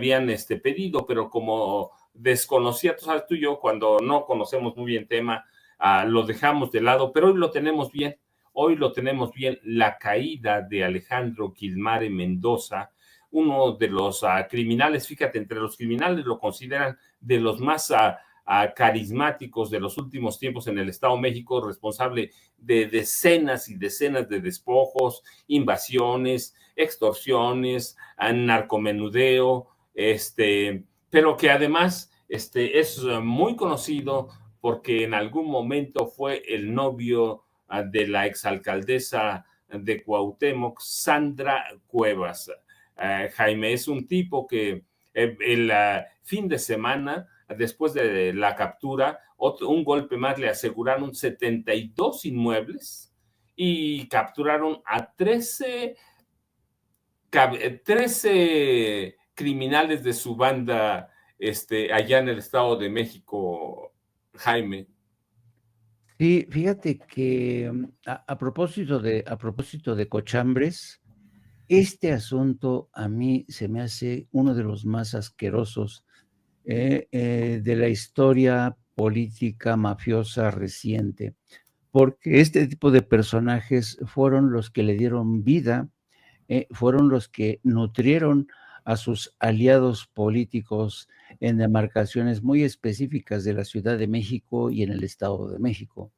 habían pedido, pero como desconocía, tú sabes, tú y yo, cuando no conocemos muy bien tema, lo dejamos de lado, pero hoy lo tenemos bien. Hoy lo tenemos bien, la caída de Alejandro Gilmare Mendoza, uno de los criminales, fíjate, entre los criminales lo consideran de los más carismáticos de los últimos tiempos en el Estado de México, responsable de decenas y decenas de despojos, invasiones, extorsiones, narcomenudeo, pero que además es muy conocido porque en algún momento fue el novio de la exalcaldesa de Cuauhtémoc, Sandra Cuevas. Jaime es un tipo que el fin de semana, después de la captura, un golpe más, le aseguraron 72 inmuebles y capturaron a 13 criminales de su banda allá en el Estado de México, Jaime. Sí, fíjate que a propósito de cochambres, este asunto a mí se me hace uno de los más asquerosos de la historia política mafiosa reciente, porque este tipo de personajes fueron los que le dieron vida, fueron los que nutrieron a sus aliados políticos en demarcaciones muy específicas de la Ciudad de México y en el Estado de México.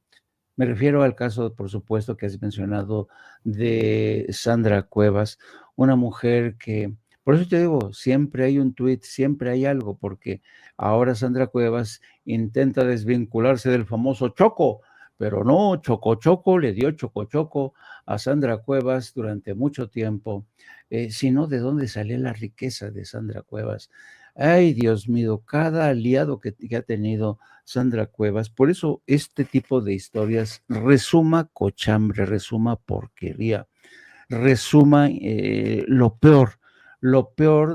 Me refiero al caso, por supuesto, que has mencionado de Sandra Cuevas, una mujer que, por eso te digo, siempre hay un tuit, siempre hay algo, porque ahora Sandra Cuevas intenta desvincularse del famoso Choco, pero no, Choco Choco le dio Choco Choco a Sandra Cuevas durante mucho tiempo, sino de dónde salió la riqueza de Sandra Cuevas. Ay, Dios mío, cada aliado que ha tenido Sandra Cuevas. Por eso este tipo de historias resuma cochambre, resuma porquería, resuma lo peor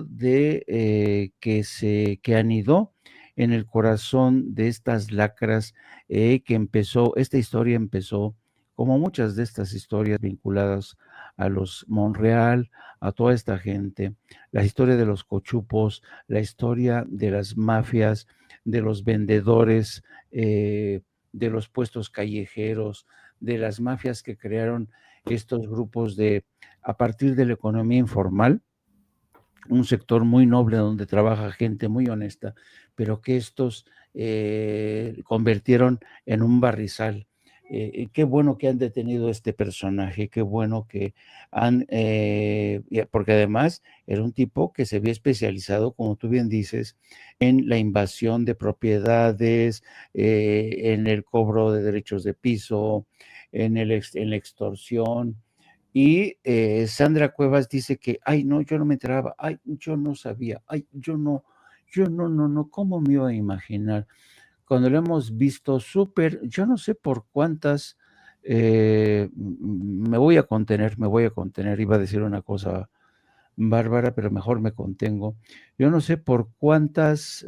de que anidó en el corazón de estas lacras esta historia empezó, como muchas de estas historias vinculadas a los Monreal, a toda esta gente, la historia de los cochupos, la historia de las mafias, de los vendedores, de los puestos callejeros, de las mafias que crearon estos grupos a partir de la economía informal, un sector muy noble donde trabaja gente muy honesta, pero que estos convirtieron en un barrizal. Qué bueno que han detenido este personaje, qué bueno que porque además era un tipo que se había especializado, como tú bien dices, en la invasión de propiedades, en el cobro de derechos de piso, en la extorsión. Y Sandra Cuevas dice que, ay, no, yo no me enteraba, ay, yo no sabía, ay, no, ¿cómo me iba a imaginar? Cuando lo hemos visto súper, yo no sé por cuántas, me voy a contener, iba a decir una cosa bárbara, pero mejor me contengo. Yo no sé por cuántas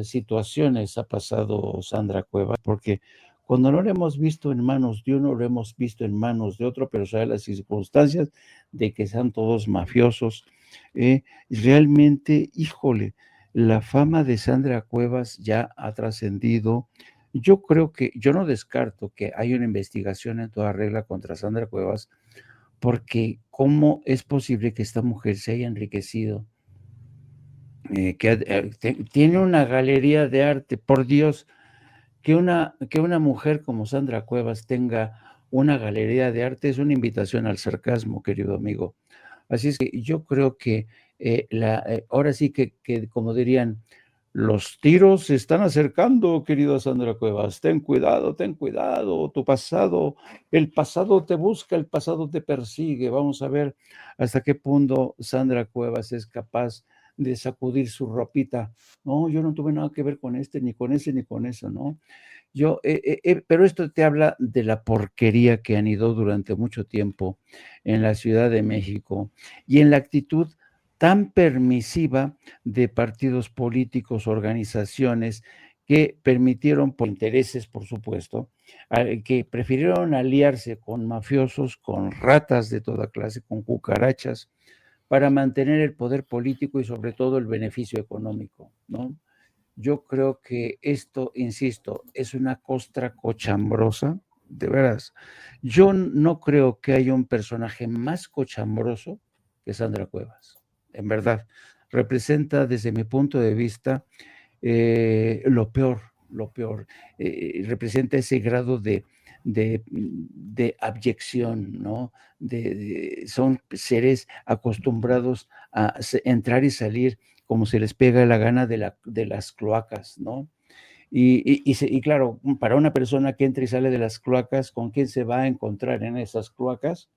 situaciones ha pasado Sandra Cuevas, porque cuando no lo hemos visto en manos de uno, lo hemos visto en manos de otro, pero sabe las circunstancias de que sean todos mafiosos. Realmente, híjole, la fama de Sandra Cuevas ya ha trascendido. Yo no descarto que hay una investigación en toda regla contra Sandra Cuevas, porque ¿cómo es posible que esta mujer se haya enriquecido? Tiene una galería de arte, por Dios, que una mujer como Sandra Cuevas tenga una galería de arte es una invitación al sarcasmo, querido amigo. Así es que yo creo que ahora sí que, como dirían, los tiros se están acercando, querida Sandra Cuevas. Ten cuidado, el pasado te busca, el pasado te persigue. Vamos a ver hasta qué punto Sandra Cuevas es capaz de sacudir su ropita. No, yo no tuve nada que ver con ni con ese, ni con eso, ¿no? Pero esto te habla de la porquería que anidó durante mucho tiempo en la Ciudad de México y en la actitud tan permisiva de partidos políticos, organizaciones que permitieron, por intereses, por supuesto, que prefirieron aliarse con mafiosos, con ratas de toda clase, con cucarachas, para mantener el poder político y sobre todo el beneficio económico, ¿no? Yo creo que esto, insisto, es una costra cochambrosa, de veras. Yo no creo que haya un personaje más cochambroso que Sandra Cuevas, en verdad. Representa, desde mi punto de vista, lo peor, lo peor. Representa ese grado de abyección, ¿no? Son seres acostumbrados a entrar y salir como se les pega la gana de las cloacas, ¿no? Y claro, para una persona que entra y sale de las cloacas, ¿con quién se va a encontrar en esas cloacas?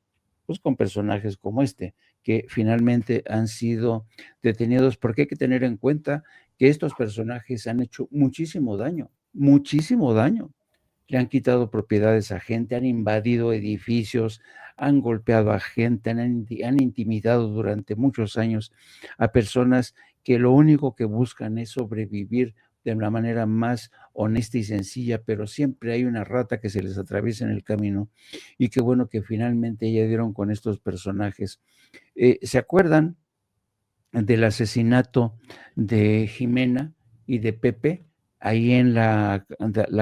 Pues con personajes como este, que finalmente han sido detenidos, porque hay que tener en cuenta que estos personajes han hecho muchísimo daño, muchísimo daño. Le han quitado propiedades a gente, han invadido edificios, han golpeado a gente, han intimidado durante muchos años a personas que lo único que buscan es sobrevivir de una manera más honesta y sencilla, pero siempre hay una rata que se les atraviesa en el camino. Y qué bueno que finalmente ya dieron con estos personajes. ¿Se acuerdan del asesinato de Jimena y de Pepe ahí en la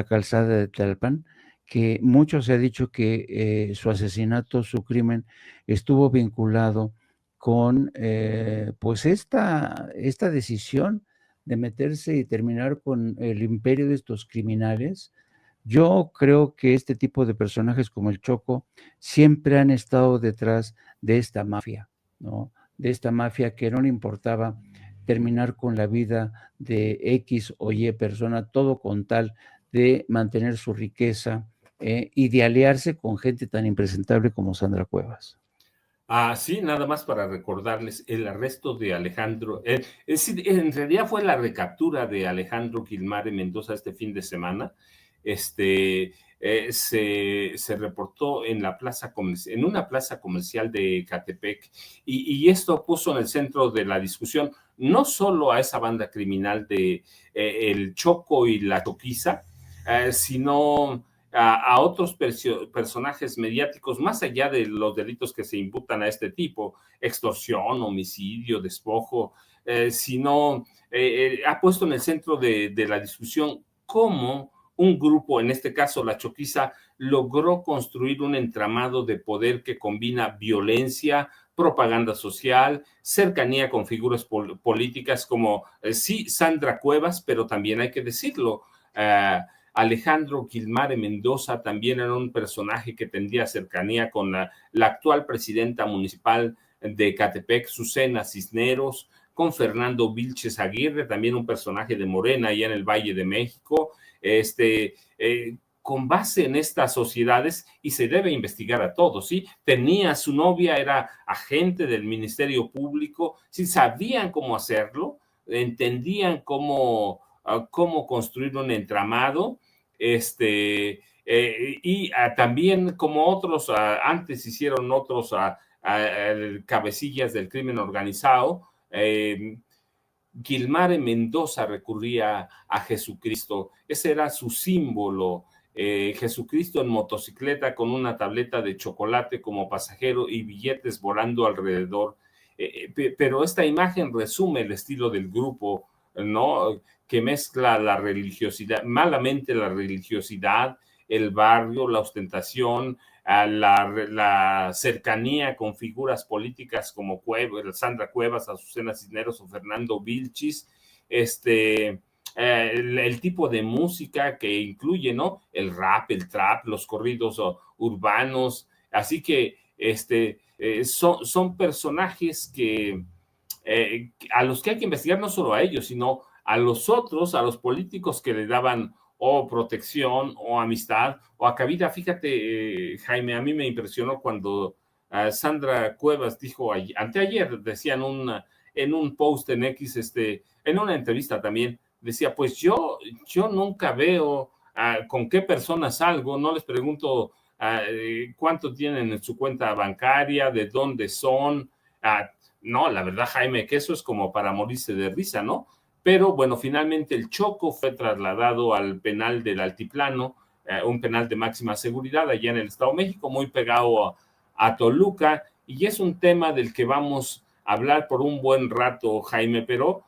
calzada de Tlalpan? Que mucho se ha dicho que su asesinato, su crimen, estuvo vinculado con pues esta decisión de meterse y terminar con el imperio de estos criminales. Yo creo que este tipo de personajes como el Choco siempre han estado detrás de esta mafia, ¿no? De esta mafia que no le importaba terminar con la vida de X o Y persona, todo con tal de mantener su riqueza y de aliarse con gente tan impresentable como Sandra Cuevas. Sí, nada más para recordarles el arresto de Alejandro, es decir, en realidad fue la recaptura de Alejandro Gilmar Mendoza este fin de semana. Se reportó en la en una plaza comercial de Catepec, y esto puso en el centro de la discusión no solo a esa banda criminal de el Choco y la Choquiza, sino a otros personajes mediáticos, más allá de los delitos que se imputan a este tipo, extorsión, homicidio, despojo, sino ha puesto en el centro de la discusión cómo un grupo, en este caso la Choquiza, logró construir un entramado de poder que combina violencia, propaganda social, cercanía con figuras políticas como, sí, Sandra Cuevas, pero también hay que decirlo, Alejandro Gilmar Mendoza también era un personaje que tendría cercanía con la actual presidenta municipal de Catepec, Susana Cisneros, con Fernando Vilches Aguirre, también un personaje de Morena allá en el Valle de México, con base en estas sociedades, y se debe investigar a todos, ¿sí? Tenía su novia, era agente del Ministerio Público, sí, sabían cómo hacerlo, entendían cómo construir un entramado, también como otros, antes hicieron otros cabecillas del crimen organizado. Gilmar Mendoza recurría a Jesucristo, ese era su símbolo. Jesucristo en motocicleta con una tableta de chocolate como pasajero y billetes volando alrededor. Pero esta imagen resume el estilo del grupo, ¿no? Que mezcla la religiosidad, malamente la religiosidad, el barrio, la ostentación, a la cercanía con figuras políticas como Sandra Cuevas, Azucena Cisneros o Fernando Vilchis, el tipo de música que incluye, ¿no? El rap, el trap, los corridos urbanos, así que son personajes a los que hay que investigar, no solo a ellos, sino a los otros, a los políticos que le daban o protección o amistad o acabida. Fíjate, Jaime, a mí me impresionó cuando Sandra Cuevas dijo anteayer, decía en un post en X, en una entrevista también, decía, pues yo nunca veo con qué personas salgo, no les pregunto cuánto tienen en su cuenta bancaria, de dónde son. No, la verdad, Jaime, que eso es como para morirse de risa, ¿no? pero bueno, finalmente el Choco fue trasladado al penal del Altiplano, un penal de máxima seguridad allá en el Estado de México, muy pegado a Toluca, y es un tema del que vamos a hablar por un buen rato, Jaime, pero